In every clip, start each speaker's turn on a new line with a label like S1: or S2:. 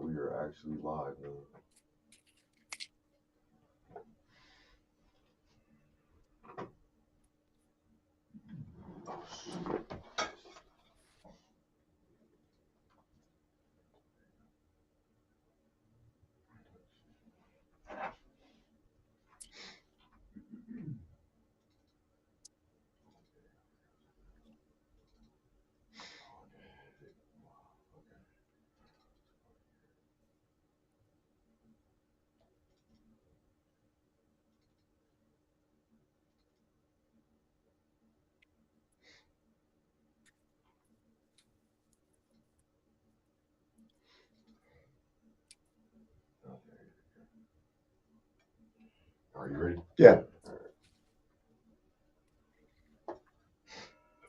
S1: We are actually live now. Are you ready?
S2: Yeah.
S3: The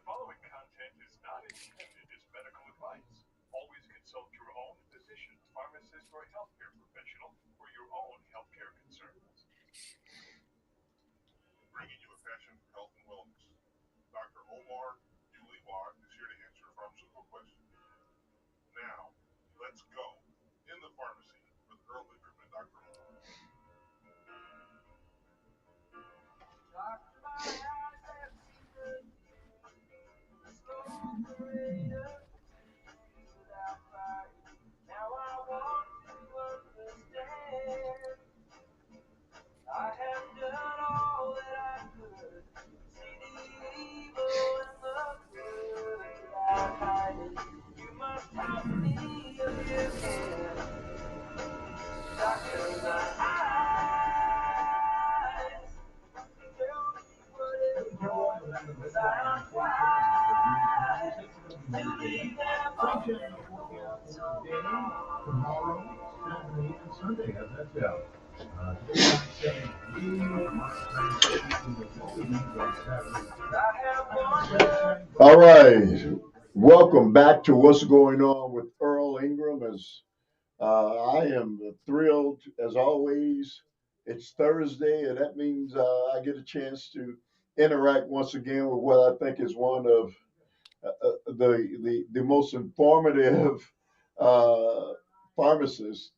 S3: following content is not intended as medical advice. Always consult your own physician, pharmacist, or healthcare professional for your own healthcare concerns. Bringing you a passion for health and wellness. Dr. Omar is here to answer pharmaceutical questions. Now, let's go in the pharmacy with Earl Ingram and Dr. Omar.
S2: All right. Welcome back to What's Going On with Earl Ingram. As I am thrilled, as always. It's Thursday, and that means I get a chance to interact once again with what I think is one of the most informative uh, pharmacists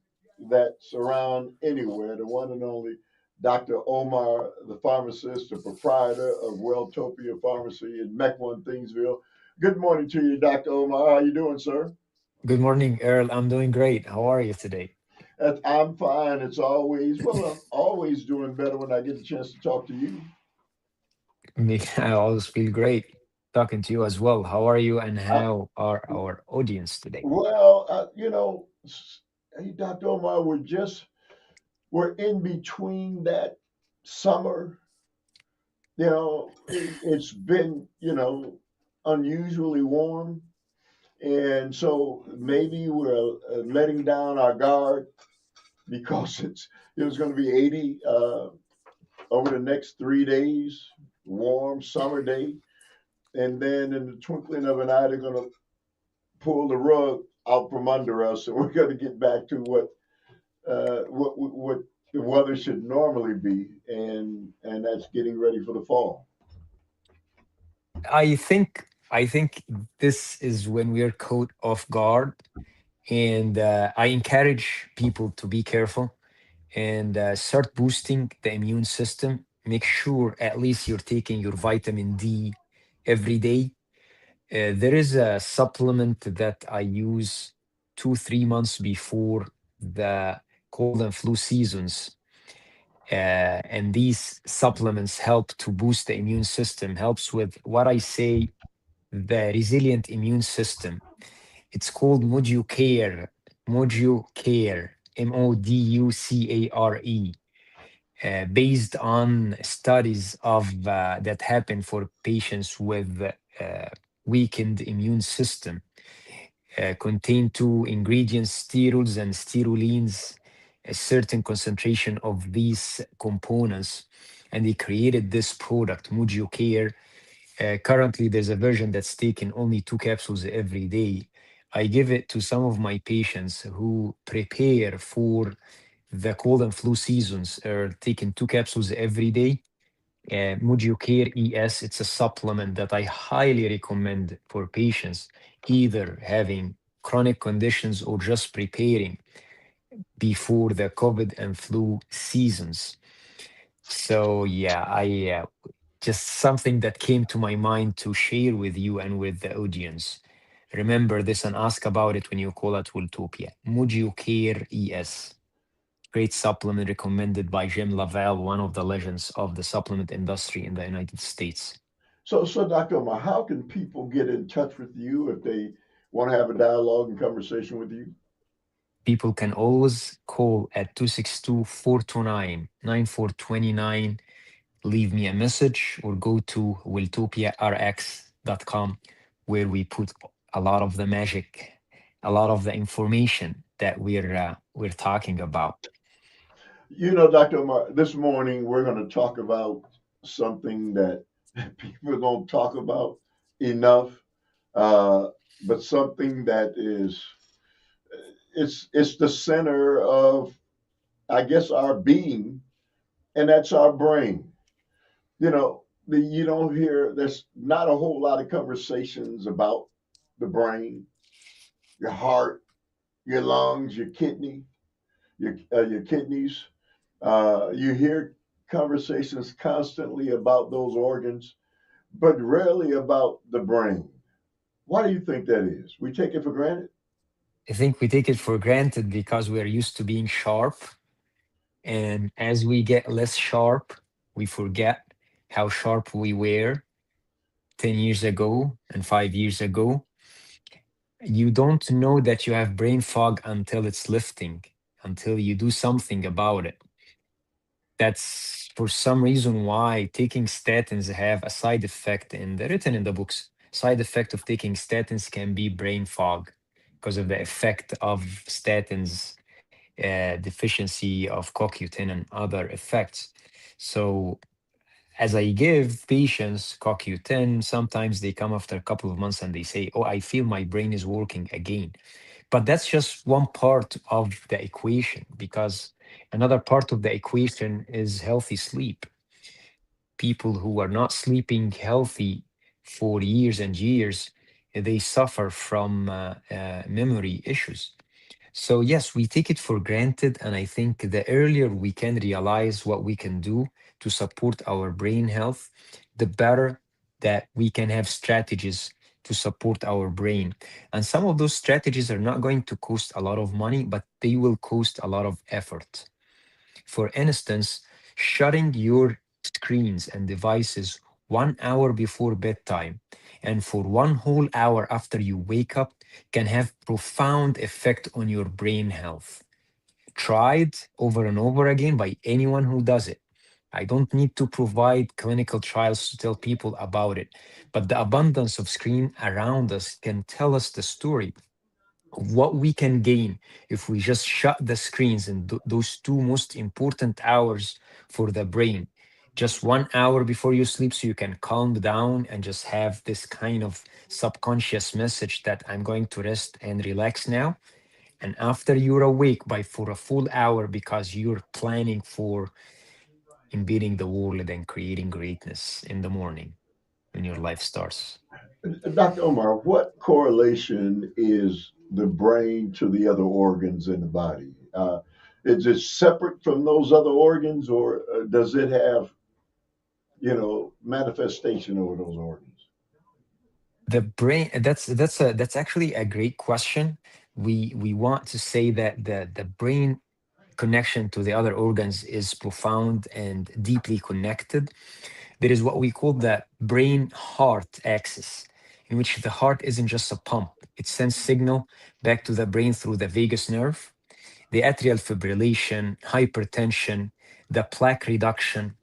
S2: that's around anywhere. The one and only Dr. Omar, the pharmacist, the proprietor of Welltopia Pharmacy in Mequon, Thingsville. Good morning to you, Dr. Omar. How you doing, sir?
S4: Good morning, Earl. I'm doing great. How are you today?
S2: I'm fine. It's always, well, I'm always doing better when I get a chance to talk to you.
S4: I always feel great talking to you as well. How are you and
S2: I,
S4: how are our audience today?
S2: well, hey, Dr. Omar, we're in between that summer. It's been, unusually warm. And so maybe we're letting down our guard because it's going to be 80 over the next 3 days, warm summer day. And then in the twinkling of an eye, they're going to pull the rug out from under us. And we're going to get back to what the weather should normally be, and that's getting ready for the fall.
S4: I think this is when we're caught off guard, and I encourage people to be careful and start boosting the immune system. Make sure at least you're taking your vitamin D every day. There is a supplement that I use 2, 3 months before the cold and flu seasons. And these supplements help to boost the immune system, helps with what I say the resilient immune system. It's called Moducare, Moducare, based on studies of that happen for patients with weakened immune system. Contain two ingredients, sterols and sterolines, a certain concentration of these components, and they created this product, Mujio. Currently, there's a version that's taken only 2 capsules every day. I give it to some of my patients who prepare for the cold and flu seasons, are taking 2 capsules every day. Mujio ES, it's a supplement that I highly recommend for patients either having chronic conditions or just preparing. before the COVID and flu seasons. So yeah, I just something that came to my mind to share with you and with the audience. Remember this and ask about it when you call it Wiltopia. Mujo Care ES. Great supplement recommended by Jim Lavelle, one of the legends of the supplement industry in the United States.
S2: So Dr. Omar, how can people get in touch with you if they want to have a dialogue and conversation with you?
S4: People can always call at 262-429-9429, leave me a message, or go to wiltopiarx.com, where we put a lot of the magic, a lot of the information that we're talking about.
S2: You know, Dr. Omar, this morning we're going to talk about something that people don't talk about enough, uh, but something that is it's the center of, I guess, our being, and that's our brain. You know, you don't hear there's not a whole lot of conversations about the brain, your heart, your lungs, your your kidneys. You hear conversations constantly about those organs, but rarely about the brain. Why do you think that is? We take it for granted.
S4: I think we take it for granted because we are used to being sharp. And as we get less sharp, we forget how sharp we were 10 years ago and 5 years ago. You don't know that you have brain fog until it's lifting, until you do something about it. That's for some reason why taking statins have a side effect in the written in the books. Side effect of taking statins can be brain fog because of the effect of statins, deficiency of CoQ10 and other effects. So as I give patients CoQ10, sometimes they come after a couple of months and they say, "Oh, I feel my brain is working again." But that's just one part of the equation because another part of the equation is healthy sleep. People who are not sleeping healthy for years and years, they suffer from memory issues. So, yes, we take it for granted. And I think the earlier we can realize what we can do to support our brain health, the better that we can have strategies to support our brain. And some of those strategies are not going to cost a lot of money, but they will cost a lot of effort. For instance, shutting your screens and devices 1 hour before bedtime and for one whole hour after you wake up can have profound effect on your brain health. Tried over and over again by anyone who does it. I don't need to provide clinical trials to tell people about it, but the abundance of screen around us can tell us the story of what we can gain if we just shut the screens in those two most important hours for the brain. Just 1 hour before you sleep, so you can calm down and just have this kind of subconscious message that I'm going to rest and relax now. And after you're awake by for a full hour because you're planning for invading the world and creating greatness in the morning when your life starts.
S2: Dr. Omar, what correlation is the brain to the other organs in the body? Is it separate from those other organs, or does it have, manifestation over those organs?
S4: The brain, that's actually a great question. We want to say that the brain connection to the other organs is profound and deeply connected. There is what we call the brain heart axis, in which the heart isn't just a pump, it sends signal back to the brain through the vagus nerve. The atrial fibrillation, hypertension, the plaque reduction,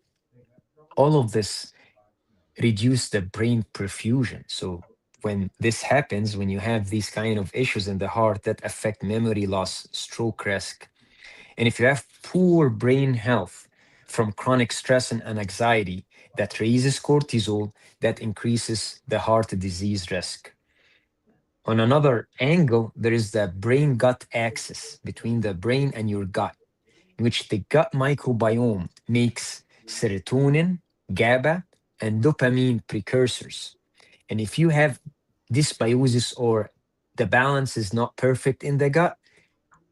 S4: all of this reduce the brain perfusion. So when this happens, when you have these kind of issues in the heart that affect memory loss, stroke risk, and if you have poor brain health from chronic stress and anxiety, that raises cortisol, that increases the heart disease risk. On another angle, there is the brain gut axis between the brain and your gut, in which the gut microbiome makes serotonin, GABA, and dopamine precursors. And if you have dysbiosis or the balance is not perfect in the gut,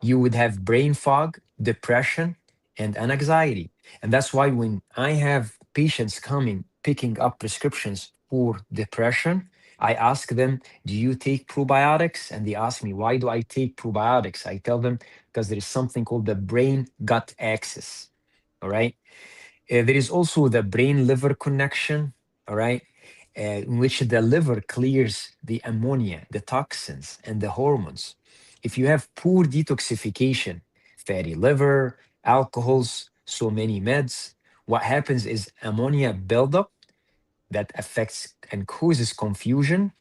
S4: you would have brain fog, depression, and an anxiety. And that's why when I have patients coming picking up prescriptions for depression, I ask them, "Do you take probiotics?" And they ask me, "Why do I take probiotics?" I tell them, because there is something called the brain gut axis. All right. There is also the brain liver connection, all right, in which the liver clears the ammonia, the toxins, and the hormones. If you have poor detoxification, fatty liver, alcohols, so many meds, what happens is ammonia buildup that affects and causes confusion,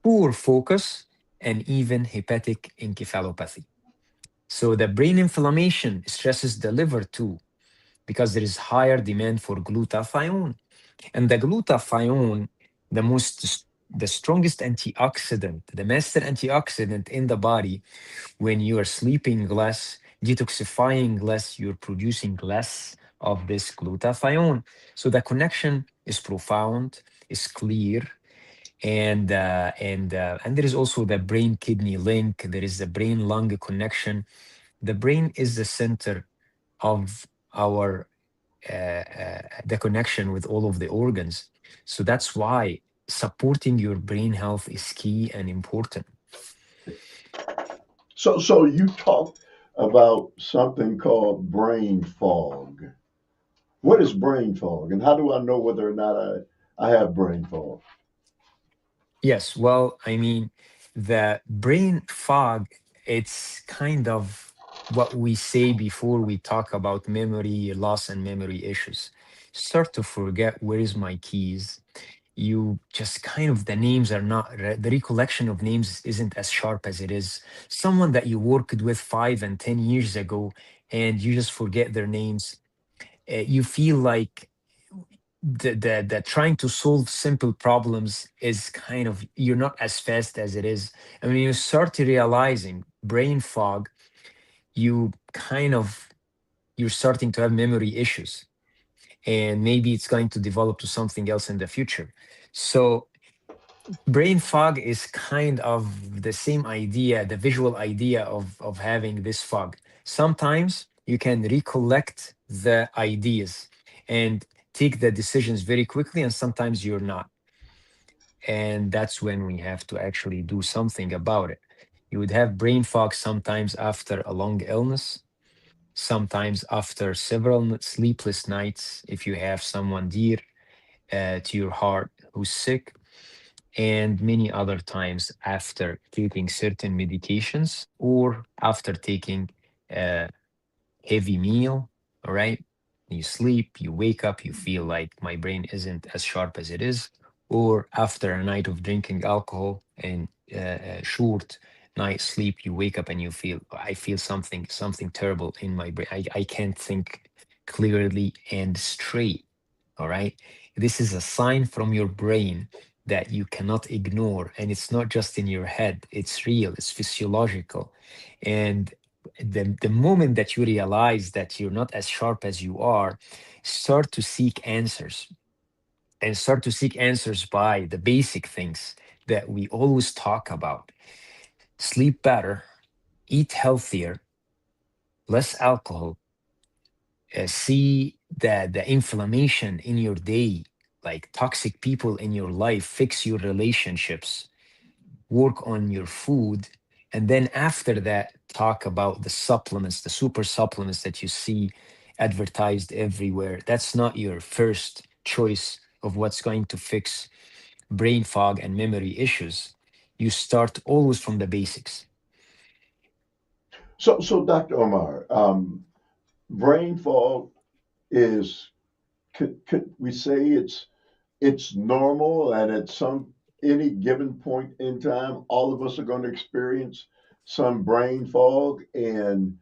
S4: poor focus, and even hepatic encephalopathy. So the brain inflammation stresses the liver too because there is higher demand for glutathione. And the glutathione, the strongest antioxidant, the master antioxidant in the body, when you are sleeping less, detoxifying less, you're producing less of this glutathione. So the connection is profound, is clear, and there is also the brain kidney link. There is the brain lung connection. The brain is the center of our the connection with all of the organs. So that's why supporting your brain health is key and important.
S2: So you talked about something called brain fog. What is brain fog, and how do I know whether or not I have brain fog?
S4: Yes, well, I mean, the brain fog, it's kind of what we say before we talk about memory loss and memory issues. Start to forget where is my keys. You just kind of the names are not the recollection of names isn't as sharp as it is someone that you worked with 5 and 10 years ago, and you just forget their names. You feel like the trying to solve simple problems is kind of you're not as fast as it is. And when you start to realizing brain fog, you kind of you're starting to have memory issues, and maybe it's going to develop to something else in the future. So brain fog is kind of the same idea, the visual idea of having this fog. Sometimes you can recollect the ideas and take the decisions very quickly, and sometimes you're not. And that's when we have to actually do something about it. You would have brain fog sometimes after a long illness, sometimes after several sleepless nights, if you have someone dear to your heart who's sick, and many other times after taking certain medications or after taking a heavy meal. All right. You sleep, you wake up, you feel like my brain isn't as sharp as it is. Or after a night of drinking alcohol and a short night sleep, you wake up and you feel, I feel something terrible in my brain. I can't think clearly and straight. All right. This is a sign from your brain that you cannot ignore. And it's not just in your head, it's real, it's physiological. And the moment that you realize that you're not as sharp as you are, start to seek answers, and start to seek answers by the basic things that we always talk about: sleep better, eat healthier, less alcohol, see the inflammation in your day, like toxic people in your life, fix your relationships, work on your food, and then after that talk about the supplements, the super supplements that you see advertised everywhere. That's not your first choice of what's going to fix brain fog and memory issues. You start always from the basics.
S2: So Dr. Omar, brain fog is could we say it's normal, and at some any given point in time, all of us are going to experience some brain fog, and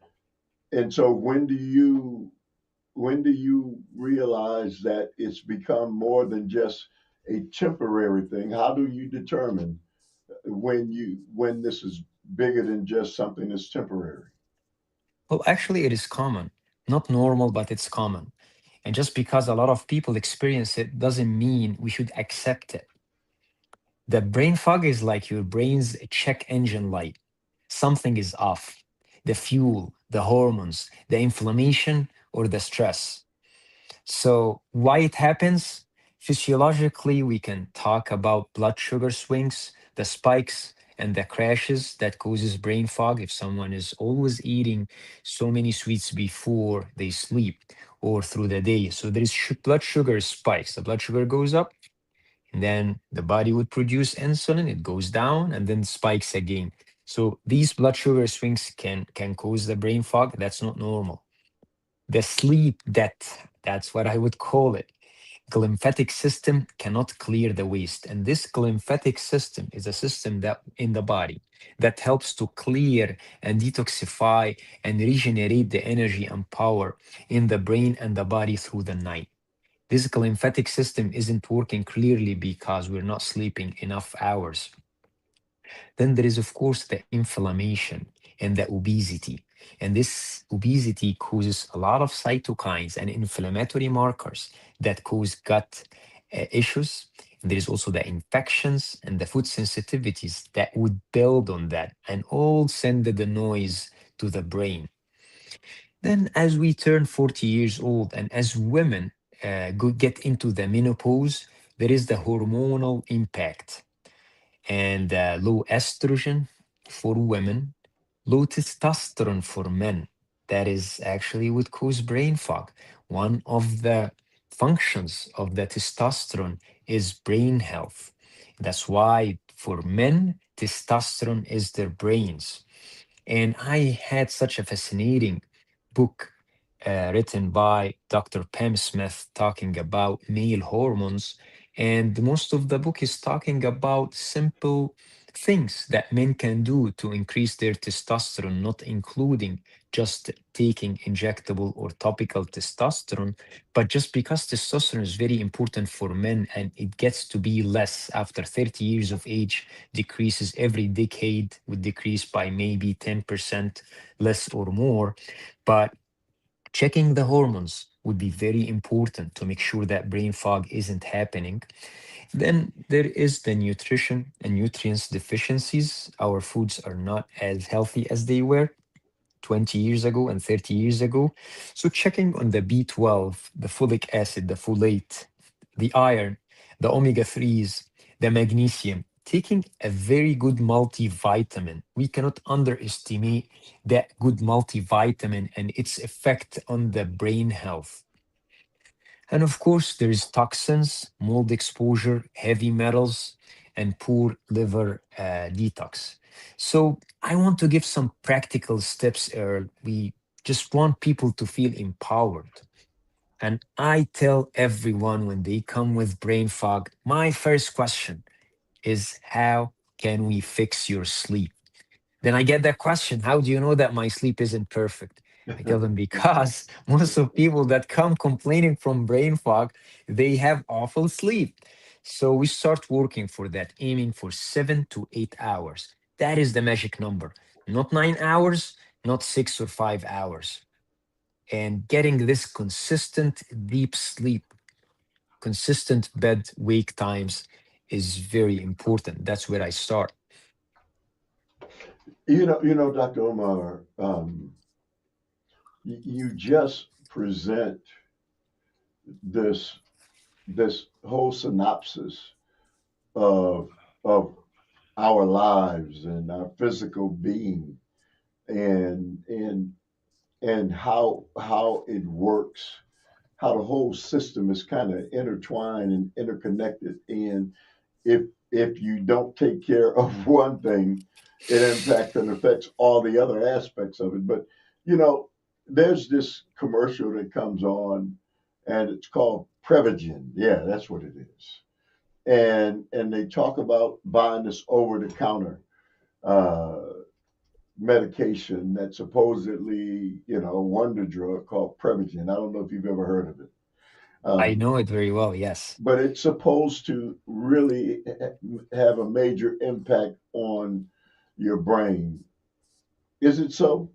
S2: so when do you realize that it's become more than just a temporary thing? How do you determine when this is bigger than just something that's temporary?
S4: Well, actually, it is common, not normal, but it's common. And just because a lot of people experience it doesn't mean we should accept it. The brain fog is like your brain's check engine light. Something is off. the fuel, the hormones, the inflammation, or the stress. So, why it happens? Physiologically, we can talk about blood sugar swings, the spikes, and the crashes that causes brain fog if someone is always eating so many sweets before they sleep or through the day. So there is blood sugar spikes. The blood sugar goes up, and then the body would produce insulin. It goes down, and then spikes again. So these blood sugar swings can cause the brain fog. That's not normal. The sleep debt, that's what I would call it. Glymphatic system cannot clear the waste. And this glymphatic system is a system that in the body that helps to clear and detoxify and regenerate the energy and power in the brain and the body through the night. This glymphatic system isn't working clearly because we're not sleeping enough hours. Then there is, of course, the inflammation and the obesity. And this obesity causes a lot of cytokines and inflammatory markers that cause gut issues. And there is also the infections and the food sensitivities that would build on that and all send the noise to the brain. Then, as we turn 40 years old and as women get into the menopause, there is the hormonal impact and low estrogen for women, low testosterone for men. That is actually what causes brain fog. One of the functions of the testosterone is brain health. That's why for men, testosterone is their brains. And I had such a fascinating book written by Dr. Pam Smith talking about male hormones. And most of the book is talking about simple things that men can do to increase their testosterone, not including just taking injectable or topical testosterone, but just because testosterone is very important for men and it gets to be less after 30 years of age, decreases every decade, would decrease by maybe 10% less or more. But checking the hormones would be very important to make sure that brain fog isn't happening. Then there is the nutrition and nutrients deficiencies. Our foods are not as healthy as they were 20 years ago and 30 years ago. So checking on the B12, the folic acid, the folate, the iron, the omega 3s, the magnesium, taking a very good multivitamin. We cannot underestimate that good multivitamin and its effect on the brain health. And of course, there's toxins, mold exposure, heavy metals, and poor liver detox. So I want to give some practical steps, Earl. We just want people to feel empowered. And I tell everyone when they come with brain fog, my first question is how can we fix your sleep? Then I get that question, how do you know that my sleep isn't perfect? I tell them because most of people that come complaining from brain fog, they have awful sleep. So we start working for that, aiming for 7 to 8 hours. That is the magic number. Not 9 hours, not 6 or 5 hours. And getting this consistent deep sleep, consistent bed wake times is very important. That's where I start.
S2: Dr. Omar, you just present this this whole synopsis of of our lives and our physical being and and and how it works, how the whole system is kind of intertwined and interconnected. And if you don't take care of one thing, it impacts and affects all the other aspects of it. But you know, there's this commercial that comes on, and it's called Prevagen. Yeah, that's what it is. And they talk about buying this over the counter uh, medication that supposedly, a wonder drug called Prevagen. I don't know if you've ever heard of it.
S4: I
S2: Um,
S4: know it very well, yes.
S2: but it's supposed to really have a major impact on your brain. Is it so?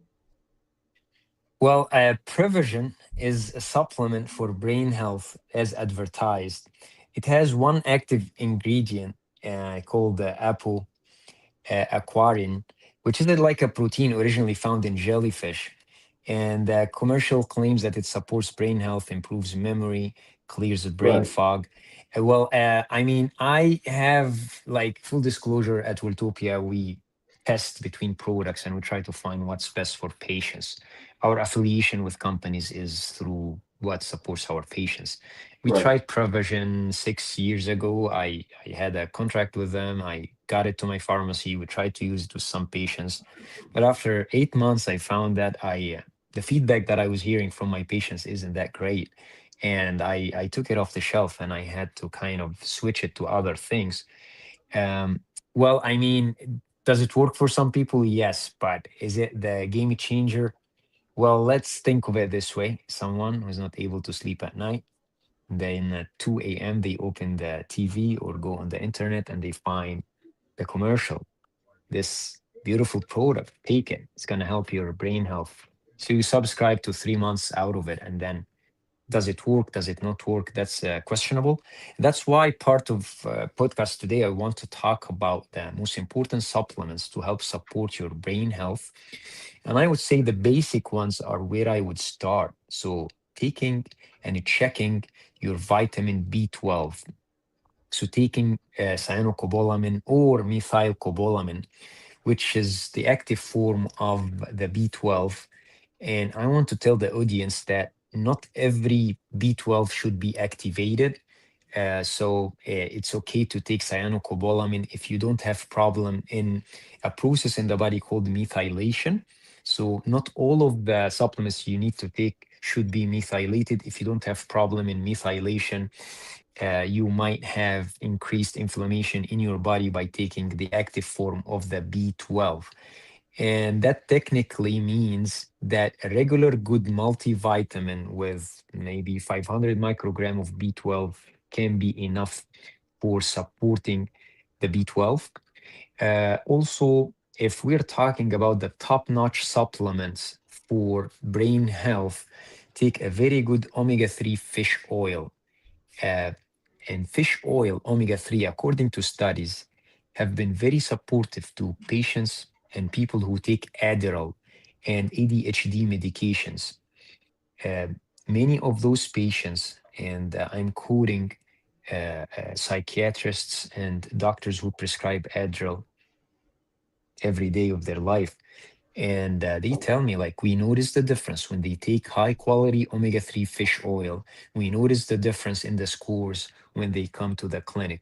S4: Well, Prevision is a supplement for brain health as advertised. It has one active ingredient called the aquarin. which is like a protein originally found in jellyfish. And commercial claims that it supports brain health, improves memory, clears the brain
S2: Right.
S4: fog. I mean, I have like full disclosure at Wiltopia, we test between products and we try to find what's best for patients. Our affiliation with companies is through what supports our patients. We
S2: Right.
S4: tried Provision 6 years ago. I had a contract with them. I got it to my pharmacy. We tried to use it with some patients. But after 8 months, I found that the feedback that I was hearing from my patients isn't that great. And I took it off the shelf and I had to kind of switch it to other things. Um, I mean, does it work for some people? Yes. But is it the game changer? Well, let's think of it this way. Someone who's not able to sleep at night, then at 2 a.m., they open the TV or go on the internet and they find the commercial, this beautiful product, take it. It's going to help your brain health. So you subscribe to 3 months out of it. And then does it work? Does it not work? That's questionable. That's why part of podcast today, I want to talk about the most important supplements to help support your brain health. And I would say the basic ones are where I would start. So taking and checking your vitamin B12. So taking cyanocobalamin or methylcobalamin, which is the active form of the B12. And I want to tell the audience that not every B12 should be activated. It's okay to take cyanocobalamin if you don't have problem in a process in the body called methylation. So not all of the supplements you need to take should be methylated. If you don't have problem in methylation, you might have increased inflammation in your body by taking the active form of the B12. And that technically means that a regular good multivitamin with maybe 500 microgram of B12 can be enough for supporting the B12. Also, if we're talking about the top-notch supplements for brain health, take a very good omega-3 fish oil. Uh, and fish oil, omega 3, according to studies, have been very supportive to patients and people who take Adderall and ADHD medications. Uh, Many of those patients, and I'm quoting psychiatrists and doctors who prescribe Adderall every day of their life, and they tell me, like, we notice the difference when they take high quality omega 3 fish oil. We notice the difference in the scores when they come to the clinic.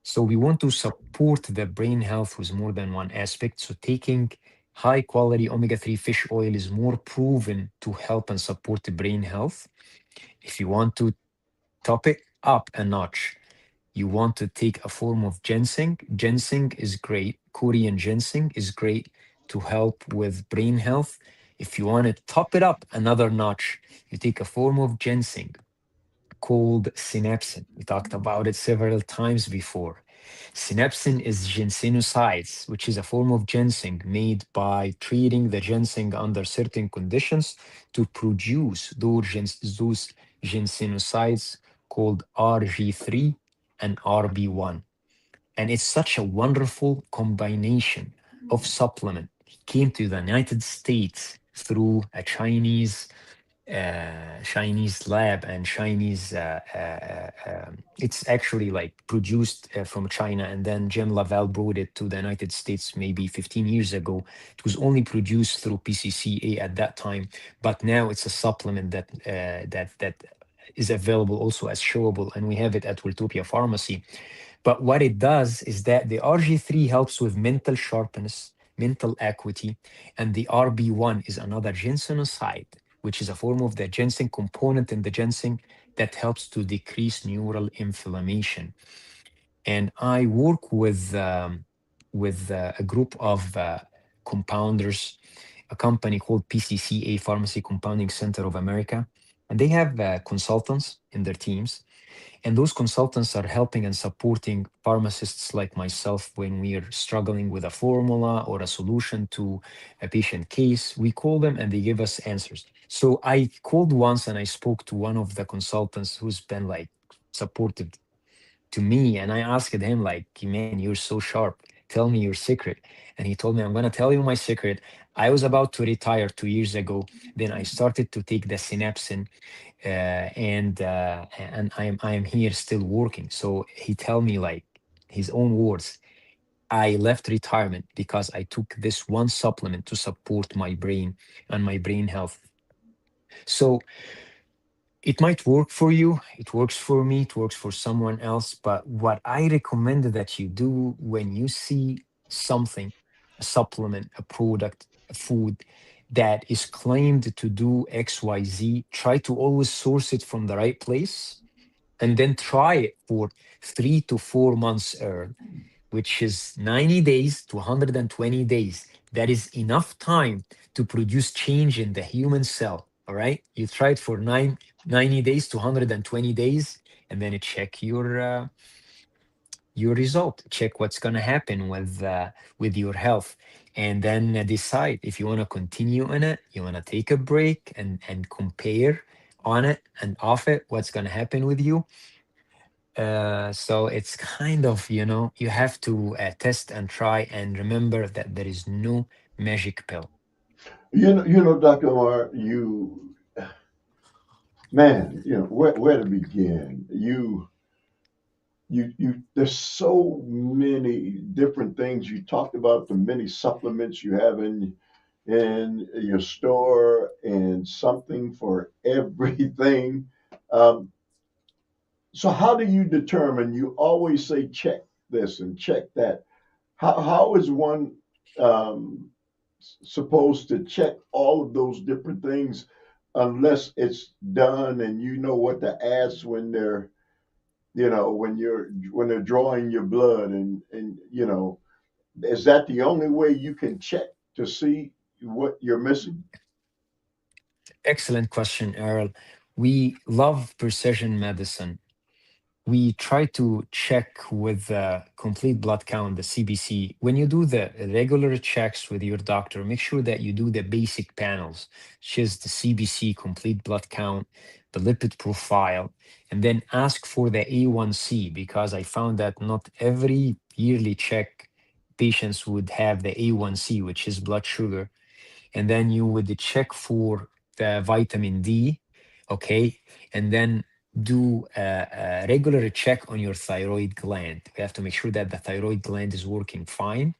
S4: So we want to support the brain health with more than one aspect. So taking high quality omega 3 fish oil is more proven to help and support the brain health. If you want to top it up a notch, you want to take a form of ginseng. Ginseng is great. Korean ginseng is great to help with brain health. If you want to top it up another notch, you take a form of ginseng called synapsin. We talked about it several times before. Synapsin is ginsenosides, which is a form of ginseng made by treating the ginseng under certain conditions to produce those ginsenosides called RG3 and RB1. And it's such a wonderful combination of supplement. It came to the United States through a Chinese lab and Chinese. It's actually like produced from China, and then Jim Lavelle brought it to the United States maybe 15 years ago. It was only produced through PCCA at that time, but now it's a supplement that is available also as showable, and we have it at Wiltopia Pharmacy. But what it does is that the RG3 helps with mental sharpness, mental acuity, and the RB1 is another ginsenoside, which is a form of the ginseng component in the ginseng that helps to decrease neural inflammation. And I work with a group of compounders, a company called PCCA, Pharmacy Compounding Center of America, and they have consultants in their teams, and those consultants are helping and supporting pharmacists like myself when we are struggling with a formula or a solution to a patient case. We call them and they give us answers. So I called once and I spoke to one of the consultants who's been like supportive to me. And I asked him, like, man, you're so sharp. tell me your secret. And he told me, I'm going to tell you my secret. I was about to retire 2 years ago. Then I started to take the synapsin, and I am here still working. So he tell me like his own words. I left retirement because I took this one supplement to support my brain and my brain health. So it might work for you, it works for me, it works for someone else. But what I recommend that you do when you see something, a supplement, a product, a food that is claimed to do XYZ, try to always source it from the right place and then try it for 3 to 4 months, which is 90 days to 120 days. That is enough time to produce change in the human cell. All right. You try it for 90 days to 120 days, and then you check your result. Check what's going to happen with your health. And then decide if you want to continue in it, you want to take a break and compare on it and off it, what's going to happen with you. So it's kind of, you have to test and try and remember that there is no magic pill.
S2: Dr. Omar, man, where to begin? There's so many different things. You talked about the many supplements you have in your store and something for everything. Um, so how do you determine? You always say check this and check that. How is one um, supposed to check all of those different things unless it's done and you know what to ask when they're drawing your blood and is that the only way you can check to see what you're missing?
S4: Excellent question, Earl. We love precision medicine. We try to check with the complete blood count, the CBC. When you do the regular checks with your doctor, make sure that you do the basic panels, which is the CBC, complete blood count, the lipid profile, and then ask for the A1C, because I found that not every yearly check patients would have the A1C, which is blood sugar. And then you would check for the vitamin D, okay, and then do a regular check on your thyroid gland. We have to make sure that the thyroid gland is working fine.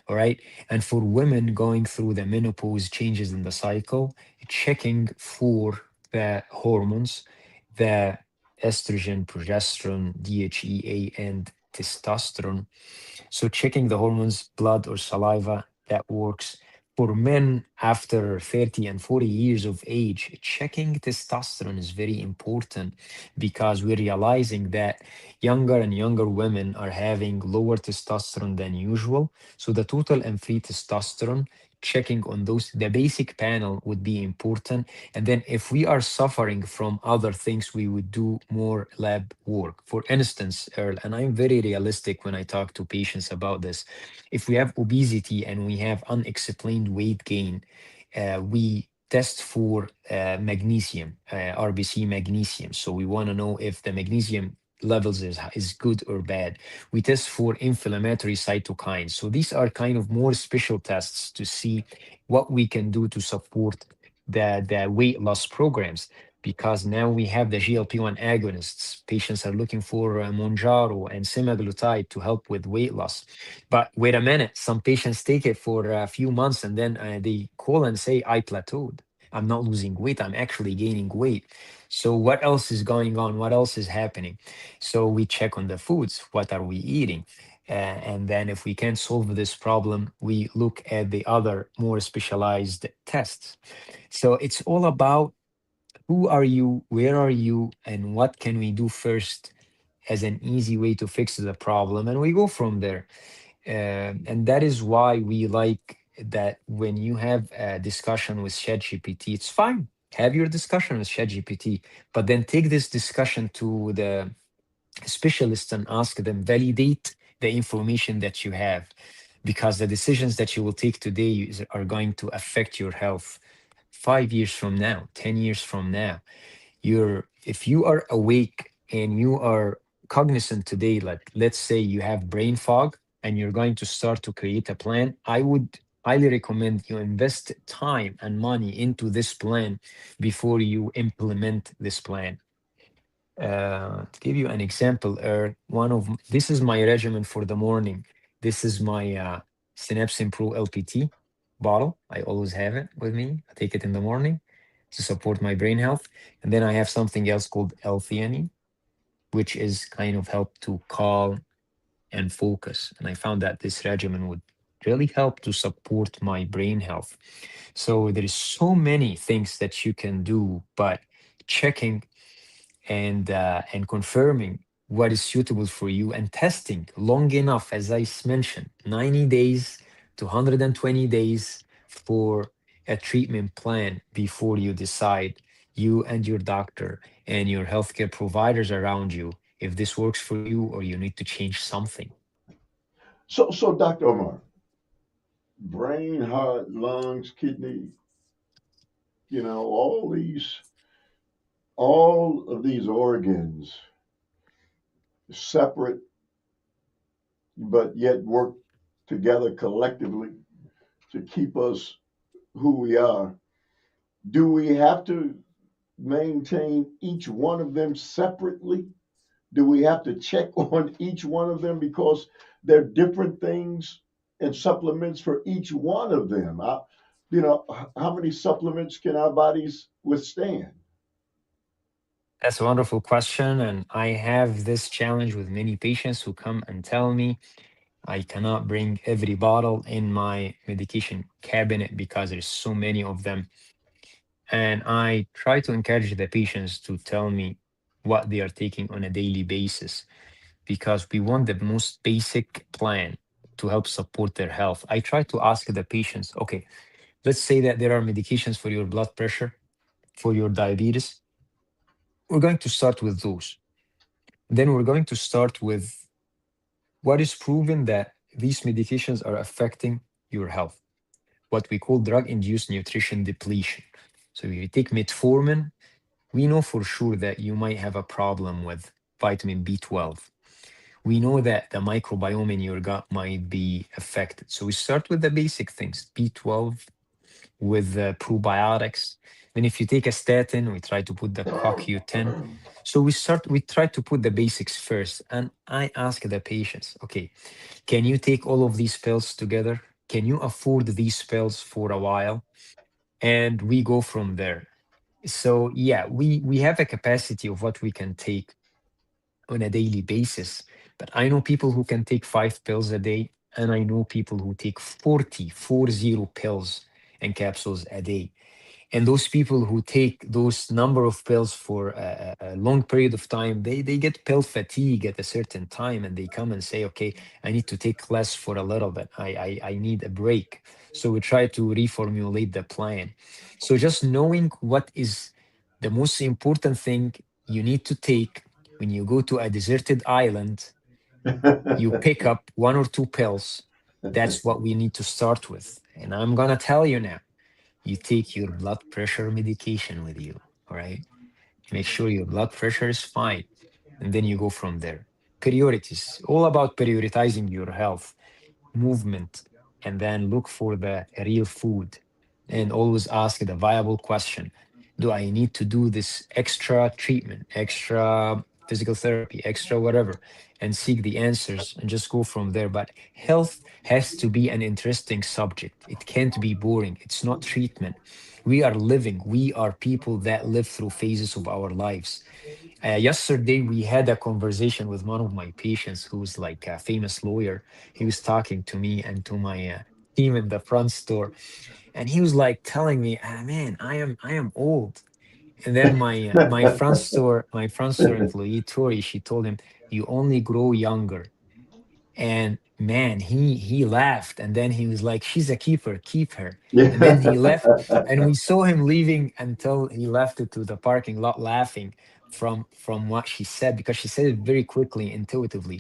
S4: All right. And for women going through the menopause, changes in the cycle, checking for the hormones, the estrogen, progesterone, DHEA, and testosterone. So checking the hormones, blood or saliva, that works. For men after 30 and 40 years of age, checking testosterone is very important, because we're realizing that younger and younger women are having lower testosterone than usual. So the total and free testosterone, checking on those, the basic panel would be important. And then if we are suffering from other things, we would do more lab work. For instance, Earl, and I'm very realistic when I talk to patients about this. If we have obesity and we have unexplained weight gain, we test for magnesium, RBC magnesium. So we want to know if the magnesium levels is good or bad. We test for inflammatory cytokines. So these are kind of more special tests to see what we can do to support the weight loss programs, because now we have the GLP-1 agonists. Patients are looking for Monjaro and semaglutide to help with weight loss. But wait a minute, some patients take it for a few months and then they call and say, I plateaued. I'm not losing weight, I'm actually gaining weight. So what else is going on? What else is happening? So we check on the foods. What are we eating? And then if we can't solve this problem, we look at the other more specialized tests. So it's all about who are you, where are you, and what can we do first as an easy way to fix the problem. And we go from there. And that is why we like that when you have a discussion with ChatGPT, it's fine. Have your discussion with ChatGPT, but then take this discussion to the specialists and ask them, validate the information that you have, because the decisions that you will take today are going to affect your health 5 years from now, 10 years from now. If you are awake and you are cognizant today, like let's say you have brain fog and you're going to start to create a plan, I would highly recommend you invest time and money into this plan before you implement this plan. To give you an example, this is my regimen for the morning. This is my Synapsin Pro LPT bottle. I always have it with me. I take it in the morning to support my brain health. And then I have something else called L-theanine, which is kind of help to calm and focus. And I found that this regimen would really help to support my brain health. So there is so many things that you can do, but checking and confirming what is suitable for you and testing long enough, as mentioned, 90 days to 120 days for a treatment plan before you decide, you and your doctor and your healthcare providers around you, if this works for you or you need to change something.
S2: So Dr. Omar, brain, heart, lungs, kidney, all of these organs separate but yet work together collectively to keep us who we are. Do we have to maintain each one of them separately? Do we have to check on each one of them because they're different things and supplements for each one of them? How many supplements can our bodies withstand?
S4: That's a wonderful question. And I have this challenge with many patients who come and tell me I cannot bring every bottle in my medication cabinet because there's so many of them. And I try to encourage the patients to tell me what they are taking on a daily basis because we want the most basic plan to help support their health. I try to ask the patients, okay, let's say that there are medications for your blood pressure, for your diabetes. We're going to start with those. Then we're going to start with what is proven that these medications are affecting your health, what we call drug induced nutrition depletion. So, if you take metformin, we know for sure that you might have a problem with vitamin B12. We know that the microbiome in your gut might be affected. So, we start with the basic things B12 with the probiotics. Then, if you take a statin, we try to put the CoQ10. So, we try to put the basics first. And I ask the patients, okay, can you take all of these pills together? Can you afford these pills for a while? And we go from there. So yeah, we have a capacity of what we can take on a daily basis. But I know people who can take 5 pills a day, and I know people who take 40 pills and capsules a day. And those people who take those number of pills for a long period of time, they get pill fatigue at a certain time, and they come and say, okay, I need to take less for a little bit. I need a break. So we try to reformulate the plan. So just knowing what is the most important thing you need to take when you go to a deserted island, you pick up 1 or 2 pills. That's what we need to start with. And I'm gonna tell you now, you take your blood pressure medication with you. All right. Make sure your blood pressure is fine. And then you go from there. Priorities, all about prioritizing your health, movement, and then look for the real food. And always ask the viable question: do I need to do this extra treatment, extra physical therapy, extra whatever? And seek the answers and just go from there. But health has to be an interesting subject. It can't be boring. It's not treatment. We are living, we are people that live through phases of our lives. Yesterday, we had a conversation with one of my patients who's like a famous lawyer. He was talking to me and to my team in the front store, and he was like telling me, "Man, I am old." And then my front store employee Tori, she told him, "You only grow younger." And man, he laughed, and then he was like, "She's a keeper, keep her." And then he left, and we saw him leaving until he left it to the parking lot, laughing from what she said, because she said it very quickly, intuitively.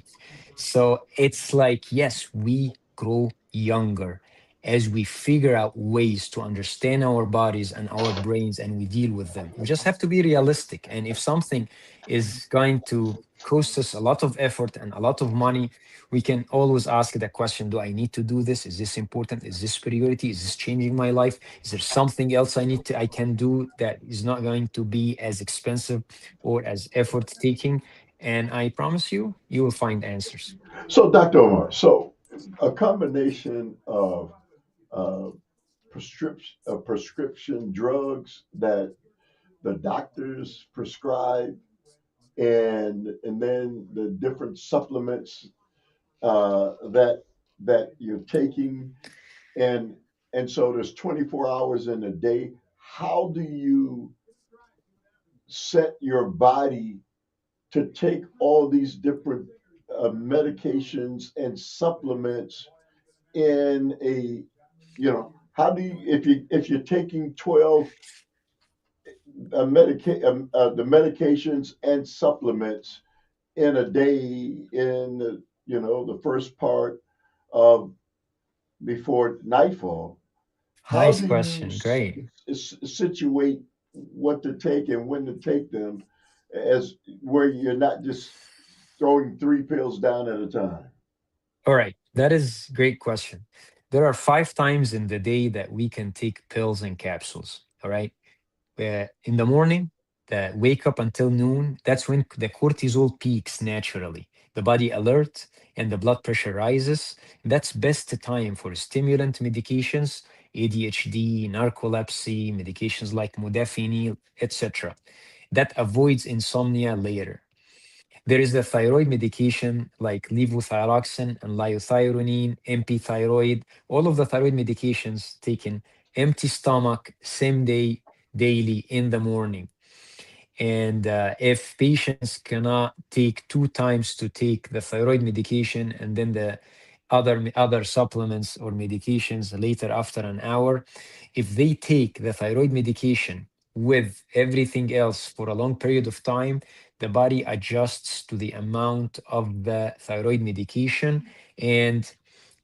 S4: So it's like, yes, we grow younger, as we figure out ways to understand our bodies and our brains and we deal with them. We just have to be realistic. And if something is going to cost us a lot of effort and a lot of money, we can always ask the question, do I need to do this? Is this important? Is this priority? Is this changing my life? Is there something else I can do that is not going to be as expensive or as effort taking? And I promise you, you will find answers.
S2: So, Dr. Omar, so a combination of uh, prescription drugs that the doctors prescribe, and then the different supplements that you're taking, and so there's 24 hours in a day. How do you set your body to take all these different medications and supplements in a, how do you, if you're taking 12 the medications and supplements in a day, in the, the first part of before nightfall, how
S4: Nice
S2: do you
S4: question. Great.
S2: situate what to take and when to take them, as where you're not just throwing three pills down at a time?
S4: All right. That is great question. There are 5 times in the day that we can take pills and capsules. All right. In the morning, the wake up until noon, that's when the cortisol peaks naturally. The body alert and the blood pressure rises. That's best time for stimulant medications, ADHD, narcolepsy, medications like modafinil, etc. That avoids insomnia later. There is the thyroid medication like levothyroxine and liothyronine, MP thyroid, all of the thyroid medications taken empty stomach, same day, daily in the morning. And if patients cannot take 2 times to take the thyroid medication and then the other supplements or medications later after an hour, if they take the thyroid medication with everything else for a long period of time, the body adjusts to the amount of the thyroid medication, and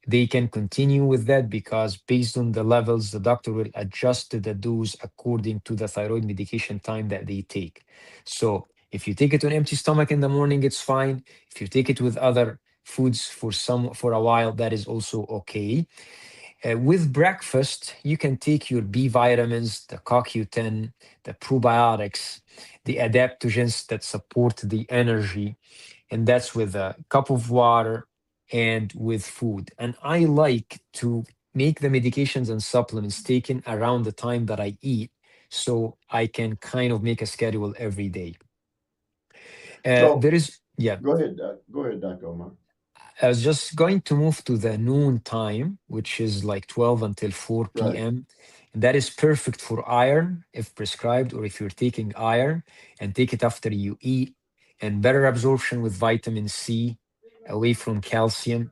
S4: they can continue with that because based on the levels, the doctor will adjust the dose according to the thyroid medication time that they take. So if you take it on empty stomach in the morning, it's fine. If you take it with other foods for a while, that is also okay. With breakfast, you can take your B vitamins, the CoQ10, the probiotics, the adaptogens that support the energy, and that's with a cup of water and with food. And I like to make the medications and supplements taken around the time that I eat so I can kind of make a schedule every day.
S2: So
S4: There is, yeah,
S2: go ahead, Dr. Omar.
S4: I was just going to move to the noon time, which is like 12 until 4
S2: Right.
S4: p.m. And that is perfect for iron if prescribed or if you're taking iron, and take it after you eat, and better absorption with vitamin C away from calcium.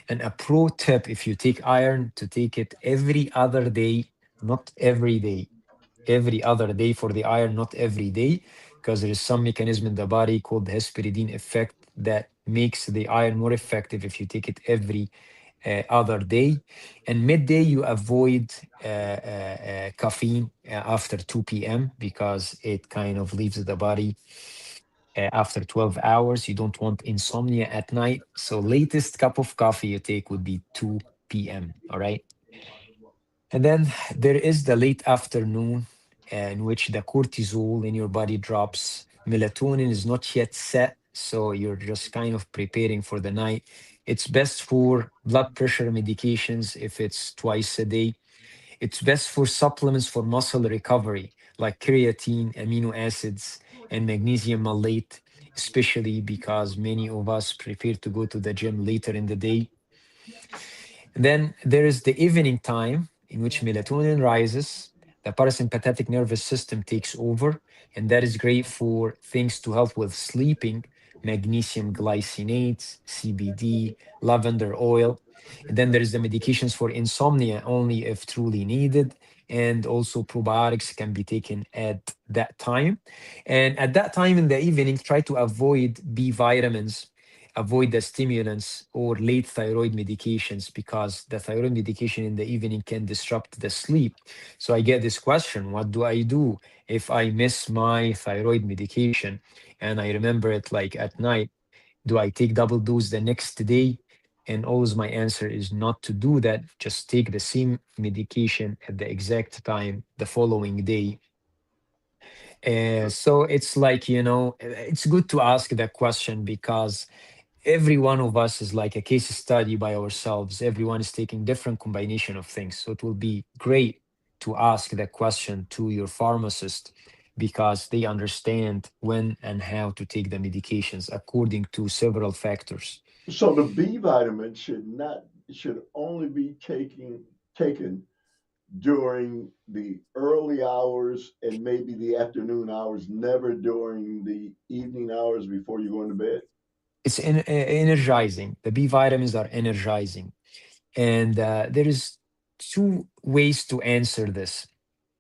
S4: And a pro tip, if you take iron, to take it every other day, not every day, every other day for the iron, not every day, because there is some mechanism in the body called the hesperidine effect that makes the iron more effective if you take it every other day. And midday, you avoid caffeine after 2 p.m. because it kind of leaves the body after 12 hours. You don't want insomnia at night. So, latest cup of coffee you take would be 2 p.m. All right. And then there is the late afternoon, in which the cortisol in your body drops. Melatonin is not yet set, so you're just kind of preparing for the night. It's best for blood pressure medications if it's twice a day. It's best for supplements for muscle recovery, like creatine, amino acids, and magnesium malate, especially because many of us prefer to go to the gym later in the day. Then there is the evening time in which melatonin rises, the parasympathetic nervous system takes over, and that is great for things to help with sleeping, magnesium glycinates, CBD, lavender oil. And then there is the medications for insomnia only if truly needed. And also probiotics can be taken at that time. And at that time in the evening, try to avoid B vitamins avoid the stimulants or late thyroid medications because the thyroid medication in the evening can disrupt the sleep. So I get this question, what do I do if I miss my thyroid medication and I remember it like at night? Do I take double dose the next day? And always my answer is not to do that. Just take the same medication at the exact time the following day. So it's like, it's good to ask that question because every one of us is like a case study by ourselves. Everyone is taking different combination of things. So it will be great to ask that question to your pharmacist because they understand when and how to take the medications according to several factors.
S2: So the B vitamin should only be taken during the early hours and maybe the afternoon hours, never during the evening hours before you go into bed.
S4: It's energizing. The B vitamins are energizing. And there is two ways to answer this.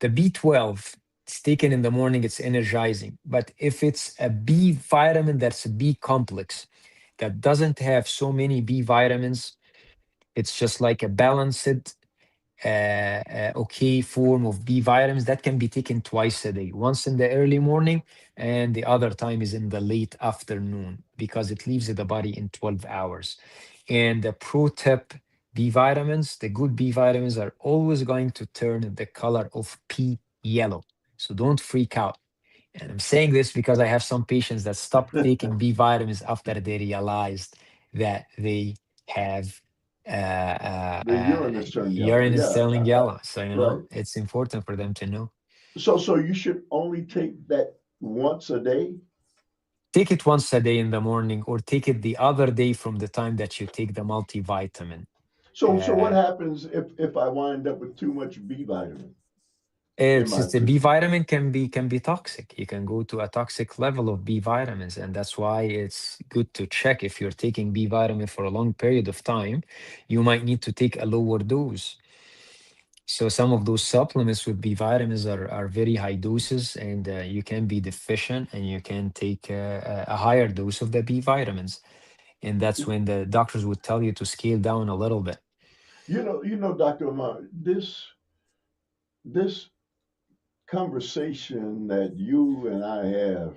S4: The B12, it's taken in the morning, it's energizing. But if it's a B vitamin that's a B complex that doesn't have so many B vitamins, it's just like a balanced okay form of B vitamins that can be taken twice a day, once in the early morning and the other time is in the late afternoon because it leaves the body in 12 hours. And the pro tip, B vitamins, the good B vitamins are always going to turn the color of pea yellow. So don't freak out. And I'm saying this because I have some patients that stopped taking B vitamins after they realized that they have
S2: The urine is turned yellow.
S4: urine is
S2: Yeah,
S4: turning yellow. So,
S2: right.
S4: it's important for them to know.
S2: So you should only take that once a day.
S4: Take it once a day in the morning or take it the other day from the time that you take the multivitamin.
S2: So what
S4: Uh,
S2: happens if I wind up with too much B vitamin in
S4: It's
S2: my
S4: just a B
S2: system?
S4: vitamin can be toxic. You can go to a toxic level of B vitamins, and that's why it's good to check if you're taking B vitamin for a long period of time. You might need to take a lower dose. So some of those supplements with B vitamins are very high doses, and you can be deficient, and you can take a higher dose of the B vitamins, and that's when the doctors would tell you to scale down a little bit.
S2: Dr. Omar, this conversation that you and I have,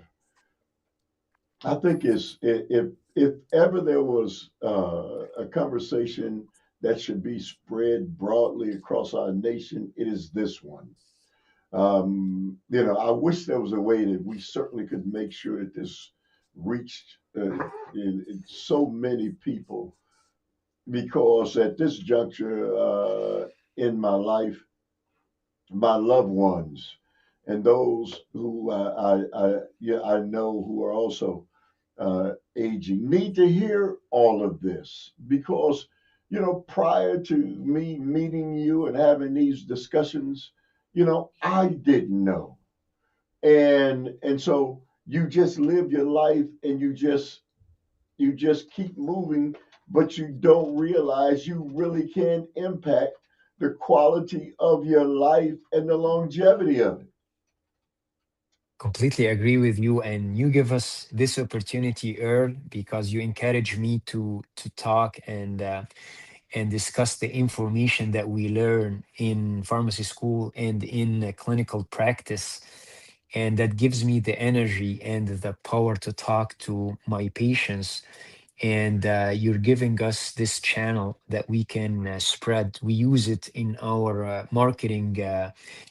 S2: I think is if ever there was a conversation that should be spread broadly across our nation, it is this one. I wish there was a way that we certainly could make sure that this reached in so many people, because at this juncture in my life, my loved ones and those who I know who are also aging need to hear all of this, because prior to me meeting you and having these discussions, I didn't know, and so you just live your life and you just keep moving, but you don't realize you really can impact the quality of your life and the longevity of it.
S4: Completely agree with you, and you give us this opportunity, Earl, because you encourage me to talk and discuss the information that we learn in pharmacy school and in clinical practice, and that gives me the energy and the power to talk to my patients. And you're giving us this channel that we can spread. We use it in our marketing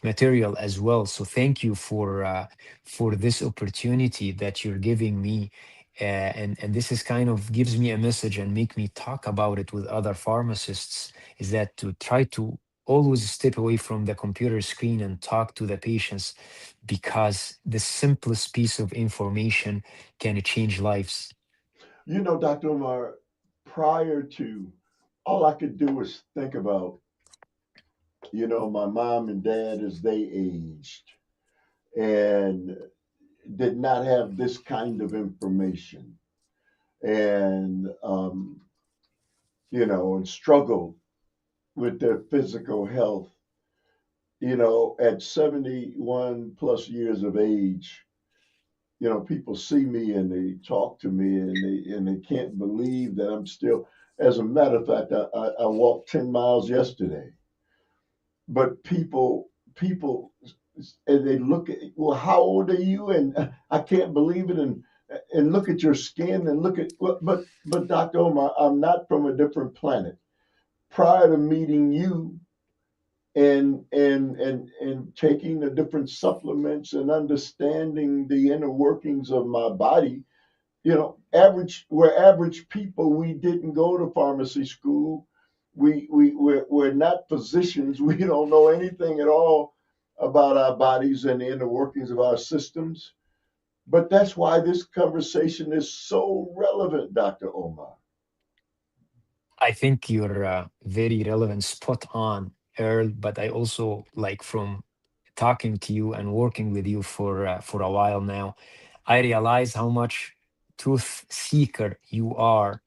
S4: material as well. So thank you for this opportunity that you're giving me. And this is kind of gives me a message and make me talk about it with other pharmacists, is that to try to always step away from the computer screen and talk to the patients, because the simplest piece of information can change lives.
S2: Dr. Omar, prior to, all I could do was think about, my mom and dad as they aged and did not have this kind of information, and struggled with their physical health, at 71 plus years of age. people see me and they talk to me and they can't believe that I'm still. As a matter of fact, I walked 10 miles yesterday, but people and they look at, well, how old are you? And I can't believe it. And look at your skin and look at, but Dr. Omar, I'm not from a different planet. Prior to meeting you and taking the different supplements and understanding the inner workings of my body, we're average people. We didn't go to pharmacy school. We're not physicians. We don't know anything at all about our bodies and the inner workings of our systems. But that's why this conversation is so relevant, Dr. Omar.
S4: I think you're very relevant, spot on, Earl. But I also like from talking to you and working with you for a while now, I realize how much truth seeker you are,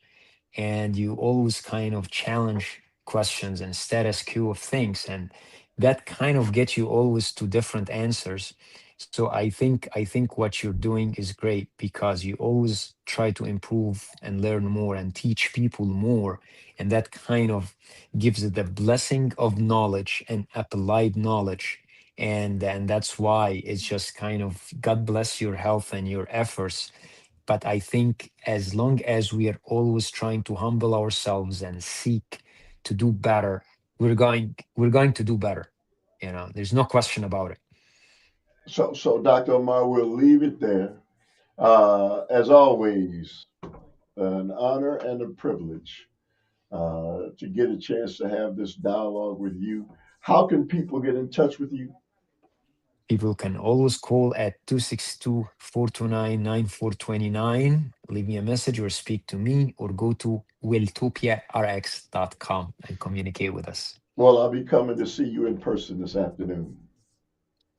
S4: and you always kind of challenge questions and status quo of things, and that kind of gets you always to different answers. So I think what you're doing is great because you always try to improve and learn more and teach people more, and that kind of gives it the blessing of knowledge and applied knowledge. And that's why it's just kind of God bless your health and your efforts. But I think as long as we are always trying to humble ourselves and seek to do better, we're going to do better. There's no question about it.
S2: So Dr. Omar, we'll leave it there. As always, an honor and a privilege to get a chance to have this dialogue with you. How can people get in touch with you?
S4: People can always call at 262-429-9429, leave me a message or speak to me, or go to willtopiarx.com and communicate with us.
S2: Well, I'll be coming to see you in person this afternoon.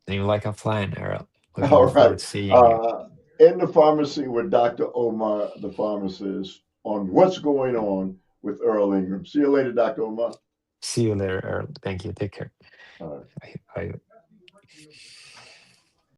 S4: Seem like a plan, Errol. Looking
S2: All right.
S4: forward to seeing you.
S2: Uh, in the pharmacy with Dr. Omar, the pharmacist, on what's going on with Earl Ingram. See you later, Dr. Omar.
S4: See you later, Errol. Thank you. Take care.
S2: All right.
S4: Bye. Bye.